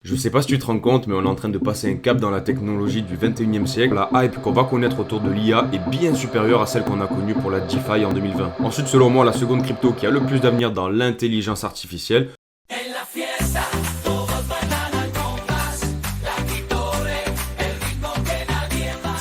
Je sais pas si tu te rends compte, mais on est en train de passer un cap dans la technologie du 21e siècle. La hype qu'on va connaître autour de l'IA est bien supérieure à celle qu'on a connue pour la DeFi en 2020. Ensuite, selon moi, la seconde crypto qui a le plus d'avenir dans l'intelligence artificielle.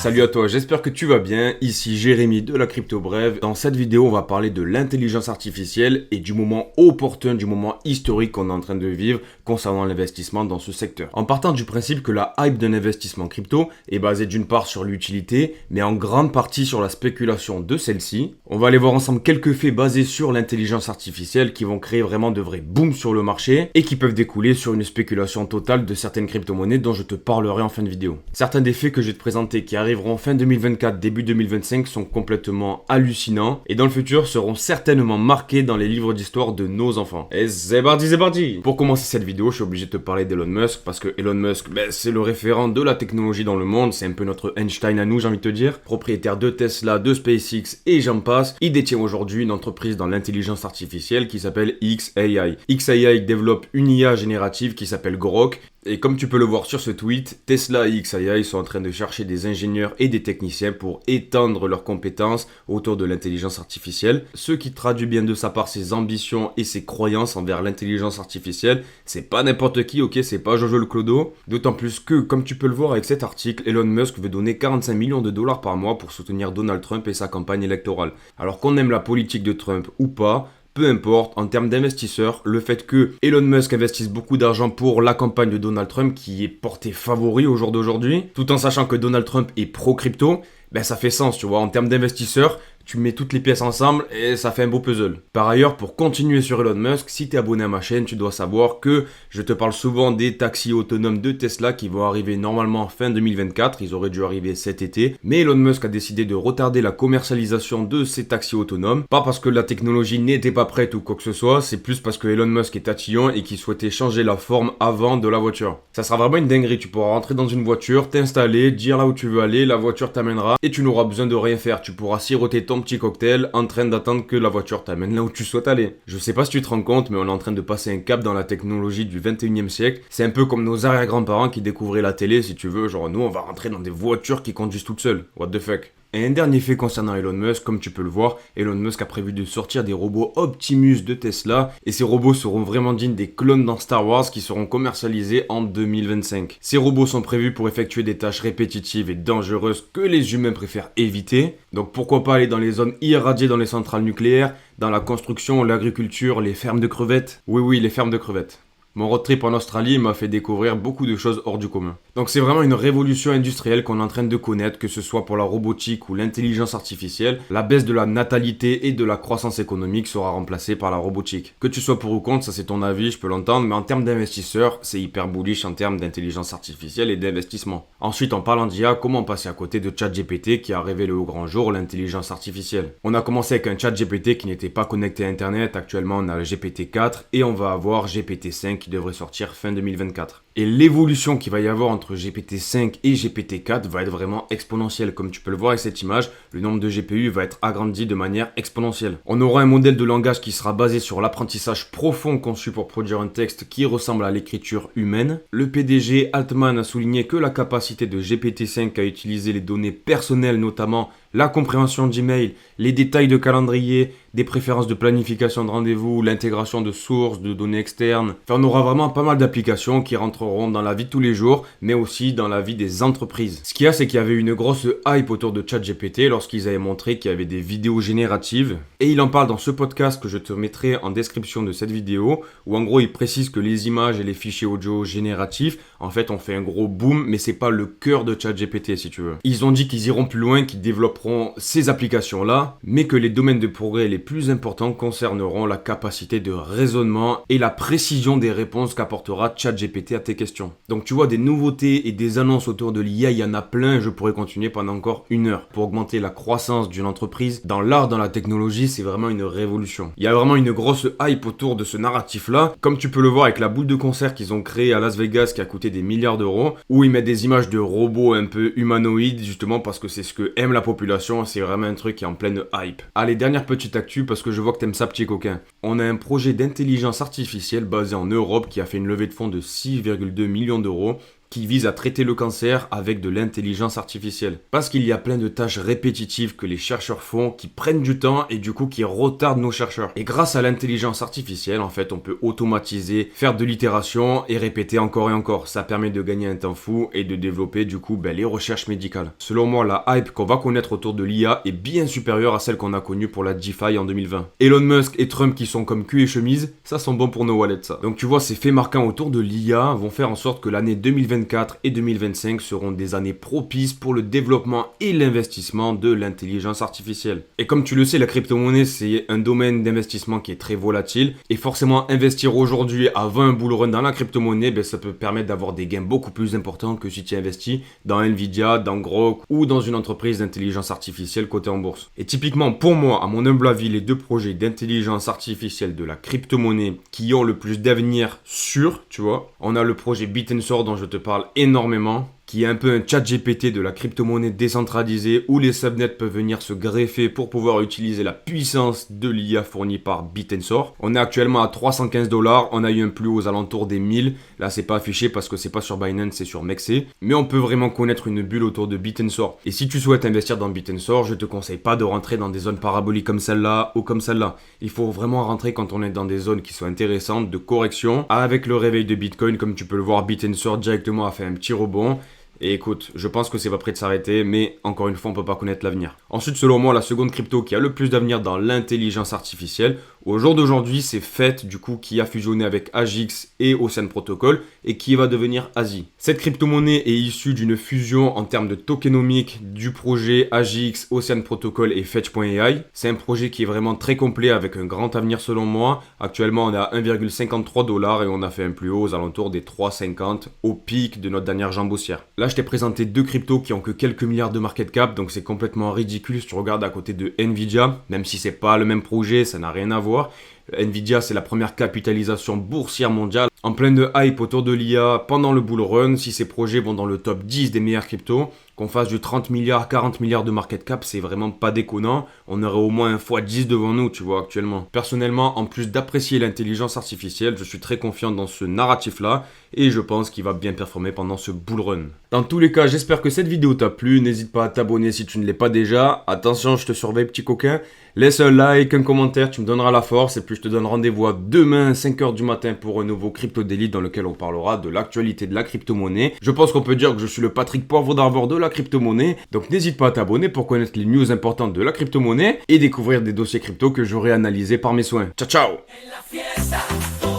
Salut à toi, j'espère que tu vas bien, ici Jérémy de la Crypto Brève. Dans cette vidéo, on va parler de l'intelligence artificielle et du moment opportun, du moment historique qu'on est en train de vivre concernant l'investissement dans ce secteur. En partant du principe que la hype d'un investissement crypto est basée d'une part sur l'utilité, mais en grande partie sur la spéculation de celle-ci, on va aller voir ensemble quelques faits basés sur l'intelligence artificielle qui vont créer vraiment de vrais booms sur le marché et qui peuvent découler sur une spéculation totale de certaines crypto-monnaies dont je te parlerai en fin de vidéo. Certains des faits que je vais te présenter qui arriveront fin 2024, début 2025 sont complètement hallucinants et dans le futur seront certainement marqués dans les livres d'histoire de nos enfants. Et c'est parti. Pour commencer cette vidéo, je suis obligé de te parler d'Elon Musk parce que Elon Musk, c'est le référent de la technologie dans le monde, c'est un peu notre Einstein à nous, j'ai envie de te dire. Propriétaire de Tesla, de SpaceX et j'en passe, il détient aujourd'hui une entreprise dans l'intelligence artificielle qui s'appelle xAI. xAI développe une IA générative qui s'appelle Grok. Et comme tu peux le voir sur ce tweet, Tesla et xAI sont en train de chercher des ingénieurs et des techniciens pour étendre leurs compétences autour de l'intelligence artificielle. Ce qui traduit bien de sa part ses ambitions et ses croyances envers l'intelligence artificielle. C'est pas n'importe qui, ok, c'est pas Jojo le Clodo. D'autant plus que, comme tu peux le voir avec cet article, Elon Musk veut donner 45 millions de dollars par mois pour soutenir Donald Trump et sa campagne électorale. Alors qu'on aime la politique de Trump ou pas, peu importe, en termes d'investisseurs, le fait que Elon Musk investisse beaucoup d'argent pour la campagne de Donald Trump qui est portée favori au jour d'aujourd'hui, tout en sachant que Donald Trump est pro-crypto, ça fait sens, tu vois, en termes d'investisseurs, tu mets toutes les pièces ensemble et ça fait un beau puzzle. Par ailleurs, pour continuer sur Elon Musk, si tu es abonné à ma chaîne, tu dois savoir que je te parle souvent des taxis autonomes de Tesla qui vont arriver normalement fin 2024. Ils auraient dû arriver cet été. Mais Elon Musk a décidé de retarder la commercialisation de ces taxis autonomes. Pas parce que la technologie n'était pas prête ou quoi que ce soit, c'est plus parce que Elon Musk est tatillon et qu'il souhaitait changer la forme avant de la voiture. Ça sera vraiment une dinguerie. Tu pourras rentrer dans une voiture, t'installer, dire là où tu veux aller, la voiture t'amènera et tu n'auras besoin de rien faire. Tu pourras siroter ton petit cocktail en train d'attendre que la voiture t'amène là où tu souhaites aller. Je sais pas si tu te rends compte, mais on est en train de passer un cap dans la technologie du 21e siècle. C'est un peu comme nos arrière-grands-parents qui découvraient la télé, si tu veux. Genre, nous, on va rentrer dans des voitures qui conduisent toutes seules. What the fuck? Et un dernier fait concernant Elon Musk, comme tu peux le voir, Elon Musk a prévu de sortir des robots Optimus de Tesla et ces robots seront vraiment dignes des clones dans Star Wars qui seront commercialisés en 2025. Ces robots sont prévus pour effectuer des tâches répétitives et dangereuses que les humains préfèrent éviter. Donc pourquoi pas aller dans les zones irradiées dans les centrales nucléaires, dans la construction, l'agriculture, les fermes de crevettes. Oui, les fermes de crevettes. Mon road trip en Australie m'a fait découvrir beaucoup de choses hors du commun. Donc c'est vraiment une révolution industrielle qu'on est en train de connaître, que ce soit pour la robotique ou l'intelligence artificielle. La baisse de la natalité et de la croissance économique sera remplacée par la robotique. Que tu sois pour ou contre, ça c'est ton avis, je peux l'entendre, mais en termes d'investisseurs, c'est hyper bullish en termes d'intelligence artificielle et d'investissement. Ensuite, en parlant d'IA, comment passer à côté de ChatGPT qui a révélé au grand jour l'intelligence artificielle? On a commencé avec un ChatGPT qui n'était pas connecté à Internet, actuellement on a le GPT-4 et on va avoir GPT-5 qui devrait sortir fin 2024. Et l'évolution qu'il va y avoir entre GPT-5 et GPT-4 va être vraiment exponentielle. Comme tu peux le voir avec cette image, le nombre de GPU va être agrandi de manière exponentielle. On aura un modèle de langage qui sera basé sur l'apprentissage profond conçu pour produire un texte qui ressemble à l'écriture humaine. Le PDG Altman a souligné que la capacité de GPT-5 à utiliser les données personnelles, notamment la compréhension d'email, les détails de calendrier, des préférences de planification de rendez-vous, l'intégration de sources, de données externes. Enfin, on aura vraiment pas mal d'applications qui rentreront dans la vie de tous les jours, mais aussi dans la vie des entreprises. Ce qu'il y a, c'est qu'il y avait une grosse hype autour de ChatGPT lorsqu'ils avaient montré qu'il y avait des vidéos génératives. Et il en parle dans ce podcast que je te mettrai en description de cette vidéo, où en gros il précise que les images et les fichiers audio génératifs, en fait, ont fait un gros boom, mais c'est pas le cœur de ChatGPT si tu veux. Ils ont dit qu'ils iront plus loin, qu'ils développeront ces applications-là, mais que les domaines de progrès les plus importants concerneront la capacité de raisonnement et la précision des réponses qu'apportera ChatGPT à tes questions. Donc tu vois, des nouveautés et des annonces autour de l'IA, il y en a plein, je pourrais continuer pendant encore une heure. Pour augmenter la croissance d'une entreprise, dans l'art, dans la technologie, c'est vraiment une révolution. Il y a vraiment une grosse hype autour de ce narratif-là, comme tu peux le voir avec la boule de concert qu'ils ont créée à Las Vegas qui a coûté des milliards d'euros, où ils mettent des images de robots un peu humanoïdes, justement parce que c'est ce que aime la population spéculation, c'est vraiment un truc qui est en pleine hype. Allez, dernière petite actu parce que je vois que t'aimes ça, petit coquin. On a un projet d'intelligence artificielle basé en Europe qui a fait une levée de fonds de 6,2 millions d'euros qui vise à traiter le cancer avec de l'intelligence artificielle. Parce qu'il y a plein de tâches répétitives que les chercheurs font qui prennent du temps et du coup qui retardent nos chercheurs. Et grâce à l'intelligence artificielle, en fait, on peut automatiser, faire de l'itération et répéter encore et encore. Ça permet de gagner un temps fou et de développer du coup les recherches médicales. Selon moi, la hype qu'on va connaître autour de l'IA est bien supérieure à celle qu'on a connue pour la DeFi en 2020. Elon Musk et Trump qui sont comme cul et chemise, ça sent bon pour nos wallets ça. Donc tu vois, ces faits marquants autour de l'IA vont faire en sorte que l'année 2024 et 2025 seront des années propices pour le développement et l'investissement de l'intelligence artificielle. Et comme tu le sais, la crypto-monnaie, c'est un domaine d'investissement qui est très volatile. Et forcément, investir aujourd'hui avant un bull run dans la crypto-monnaie, ça peut permettre d'avoir des gains beaucoup plus importants que si tu investis dans Nvidia, dans Grok ou dans une entreprise d'intelligence artificielle cotée en bourse. Et typiquement, pour moi, à mon humble avis, les deux projets d'intelligence artificielle de la crypto-monnaie qui ont le plus d'avenir sûr, tu vois, on a le projet Bit&Sword dont je te parle énormément, qui est un peu un chat GPT de la crypto-monnaie décentralisée où les subnets peuvent venir se greffer pour pouvoir utiliser la puissance de l'IA fournie par Bit&Sword. On est actuellement à $315, on a eu un plus haut aux alentours des 1000. Là, c'est pas affiché parce que c'est pas sur Binance, c'est sur Mexer. Mais on peut vraiment connaître une bulle autour de Bit&Sword. Et si tu souhaites investir dans Bit&Sword, je te conseille pas de rentrer dans des zones paraboliques comme celle-là ou comme celle-là. Il faut vraiment rentrer quand on est dans des zones qui sont intéressantes de correction. Avec le réveil de Bitcoin, comme tu peux le voir, Bit&Sword directement a fait un petit rebond. Et écoute, je pense que c'est pas prêt de s'arrêter, mais encore une fois, on peut pas connaître l'avenir. Ensuite, selon moi, la seconde crypto qui a le plus d'avenir dans l'intelligence artificielle, au jour d'aujourd'hui, c'est FET, du coup, qui a fusionné avec AGIX et Ocean Protocol et qui va devenir ASI. Cette crypto-monnaie est issue d'une fusion en termes de tokenomique du projet AGIX, Ocean Protocol et Fetch.ai. C'est un projet qui est vraiment très complet avec un grand avenir selon moi. Actuellement, on est à 1,53 $ et on a fait un plus haut aux alentours des 3,50 au pic de notre dernière jambe haussière. Là, je t'ai présenté deux cryptos qui ont que quelques milliards de market cap, donc c'est complètement ridicule si tu regardes à côté de Nvidia, même si c'est pas le même projet, ça n'a rien à voir. Nvidia, c'est la première capitalisation boursière mondiale. En pleine de hype autour de l'IA pendant le bull run, si ces projets vont dans le top 10 des meilleurs cryptos, qu'on fasse du 30 milliards, 40 milliards de market cap, c'est vraiment pas déconnant. On aurait au moins un x10 devant nous, tu vois, actuellement. Personnellement, en plus d'apprécier l'intelligence artificielle, je suis très confiant dans ce narratif-là et je pense qu'il va bien performer pendant ce bull run. Dans tous les cas, j'espère que cette vidéo t'a plu. N'hésite pas à t'abonner si tu ne l'es pas déjà. Attention, je te surveille, petit coquin. Laisse un like, un commentaire, tu me donneras la force. Et puis, je te donne rendez-vous à demain, 5h du matin, pour un nouveau Crypto Daily dans lequel on parlera de l'actualité de la crypto-monnaie. Je pense qu'on peut dire que je suis le Patrick Poivre d'Arvor de la crypto-monnaie. Donc, n'hésite pas à t'abonner pour connaître les news importantes de la crypto-monnaie et découvrir des dossiers crypto que j'aurai analysés par mes soins. Ciao, ciao!